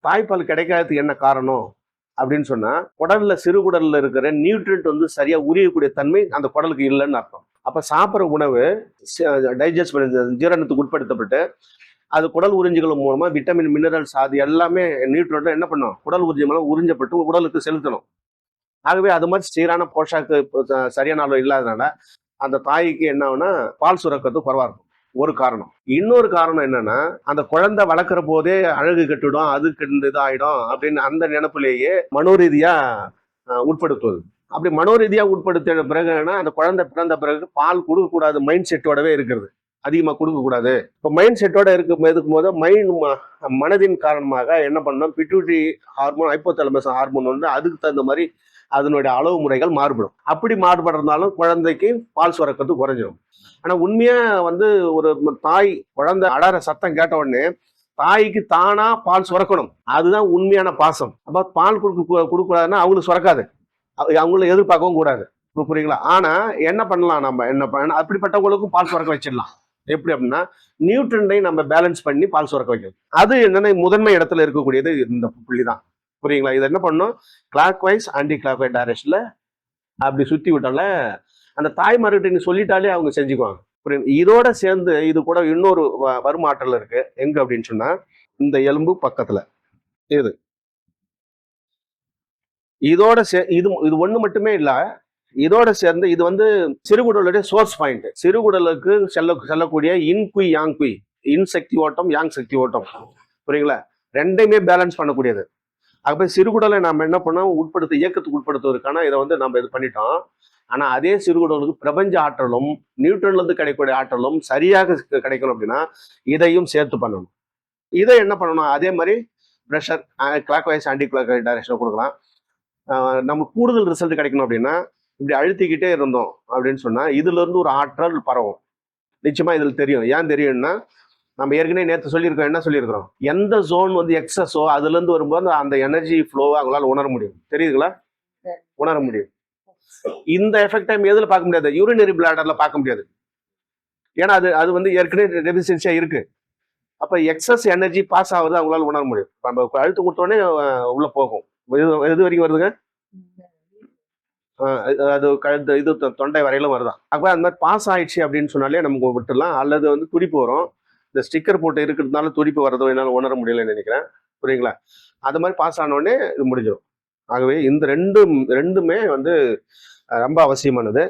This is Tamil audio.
தாய்ப்பால் கிடைக்காததுக்கு என்ன காரணம் அப்படின்னு சொன்னா, குடல்ல சிறுகுடல்ல இருக்கிற நியூட்ரியன்ட் வந்து சரியா உரியக்கூடிய தன்மை அந்த குடலுக்கு இல்லைன்னு அர்த்தம். அப்ப சாப்பிட்ற உணவு டைஜஸ்ட் பண்ணி ஜீரணத்துக்கு உட்படுத்தப்பட்டு அது குடல் உறிஞ்சுகள் மூலமா விட்டமின், மினரல்ஸ் அது எல்லாமே நியூட்ரியன்ட் என்ன பண்ணும், குடல் உறிஞ்சி மூலம் உறிஞ்சப்பட்டு உடலுக்கு செலுத்தணும். ஆகவே அது மாதிரி சீரான போஷாக்கு சரியான அளவு இல்லாதனால அந்த தாய்க்கு என்ன ஆகும்னா பால் சுரக்கிறது குறைவா இருக்கும். ஒரு காரணம். இன்னொரு காரணம் என்னன்னா, அந்த குழந்தை வளர்க்குற போதே அழகு கெட்டுடும், அது கெட்டு இதாயிடும் அப்படின்னு அந்த நினைப்பிலேயே மனோரீதியா உட்படுத்துவது. அப்படி மனோரீதியா உட்படுத்தின பிறகு என்னன்னா, அந்த குழந்தை பிறந்த பிறகு பால் கொடுக்கக்கூடாது மைண்ட் செட்டோடவே இருக்கிறது. அதிகமாக கொடுக்கக்கூடாது. இப்போ மைண்ட் செட்டோட இருக்கும் போது மனதின் காரணமாக என்ன பண்ணணும், பிட்யூட்டரி ஹார்மோன், ஹைப்போதாலமஸ் ஹார்மோன் வந்து அதுக்கு தகுந்த மாதிரி அதனுடைய அளவு முறைகள் மாறுபடும். அப்படி மாறுபடுறதுனாலும் குழந்தைக்கு பால் சுரக்கிறது குறைஞ்சிடும். ஆனா உண்மையா வந்து ஒரு தாய் குழந்தை அழற சத்தம் கேட்ட உடனே தாய்க்கு தானா பால் சுரக்கணும். அதுதான் உண்மையான பாசம். அப்ப பால் கொடுக்கூடாதுன்னா அவங்களுக்கு சுரக்காது, அவங்கள எதிர்பார்க்கவும் கூடாது. புரியுங்களா? ஆனா என்ன பண்ணலாம், நம்ம என்ன பண்ண அப்படிப்பட்டவங்களுக்கும் பால் சுரக்க வச்சிடலாம். எப்படி அப்படின்னா, நியூட்ரனை நம்ம பேலன்ஸ் பண்ணி பால் சுரக்க வைக்கணும். அது என்னன்னா முதன்மை இடத்துல இருக்கக்கூடியது இந்த புள்ளி தான். புரியுங்களா? இது என்ன பண்ணும், clockwise anticlockwise டைரக்ஷன்ல அப்படி சுத்தி விட்டால அந்த தாய்மார்கிட்ட நீ சொல்லிட்டாலே அவங்க செஞ்சுக்குவாங்க. புரியுது? இதோட சேர்ந்து இது கூட இன்னொரு வருமாற்றல் இருக்கு. எங்க அப்படின்னு சொன்னா, இந்த எலும்பு பக்கத்துல இது இதோட இது இது ஒண்ணு மட்டுமே இல்ல, இதோட சேர்ந்து இது வந்து சிறுகுடலுடைய சோர்ஸ் பாயிண்ட். சிறுகுடலுக்கு செல்லக்கூடிய இன்குய் யாங்குய், இன் சக்தி ஓட்டம், யாங் சக்தி ஓட்டம். புரியுங்களா? ரெண்டையுமே பேலன்ஸ் பண்ணக்கூடியது. அப்ப சிறுகுடலை நம்ம என்ன பண்ணோம், இயக்கத்துக்கு உட்படுத்துவதற்கான இதை வந்து நம்ம இது பண்ணிட்டோம். ஆனா அதே சிறுகுடலுக்கு பிரபஞ்ச ஆற்றலும் நியூட்ரன்ல இருந்து கிடைக்கக்கூடிய ஆற்றலும் சரியாக கிடைக்கணும் அப்படின்னா இதையும் சேர்த்து பண்ணணும். இதை என்ன பண்ணணும், அதே மாதிரி pressure clockwise anticlockwise direction கொடுக்கலாம். நம்ம கூடுதல் ரிசல்ட் கிடைக்கணும் அப்படின்னா இப்படி அழுத்திக்கிட்டே இருந்தோம் அப்படின்னு சொன்னா இதுல இருந்து ஒரு ஆற்றல் பரவும். நிச்சயமா இதுல தெரியும். ஏன் தெரியும்னா, நம்ம ஏற்கனவே நேற்று சொல்லியிருக்கோம், என்ன சொல்லியிருக்கிறோம், எந்த ஜோன் வந்து எக்ஸஸோ அதுல இருந்து வரும்போது அந்த எனர்ஜி ஃப்ளோவை அவங்களால உணர முடியும். தெரியுதுங்களா? உணர முடியும். இந்த எஃபெக்ட் டைம் எதுல பார்க்க முடியாது, யூரினரி பிளாடர்ல பார்க்க முடியாது. ஏன்னா அது அது வந்து ஏற்கனவே ரெசிஸ்டன்ஸியா இருக்கு. அப்ப எக்ஸஸ் எனர்ஜி பாஸ் ஆகுது அவங்களால உணர முடியும். நம்ம அழுத்து கொடுத்தோடனே உள்ள போகும். எது வரைக்கும் வருதுங்க, அது கழுத்து இது தொண்டை வரையிலும் வருதான். அப்ப அந்த மாதிரி பாஸ் ஆயிடுச்சு அப்படின்னு சொன்னாலே நமக்கு விட்டுலாம். அல்லது வந்து துடிப்பு வரும். இந்த ஸ்டிக்கர் போட்டு இருக்கிறதுனால துடிப்பு வரதோ என்னால் உணர முடியலன்னு நினைக்கிறேன். புரியுங்களா? அது மாதிரி பாஸ் ஆனோடனே இது முடிஞ்சிடும். ஆகவே இந்த ரெண்டுமே வந்து ரொம்ப அவசியமானது.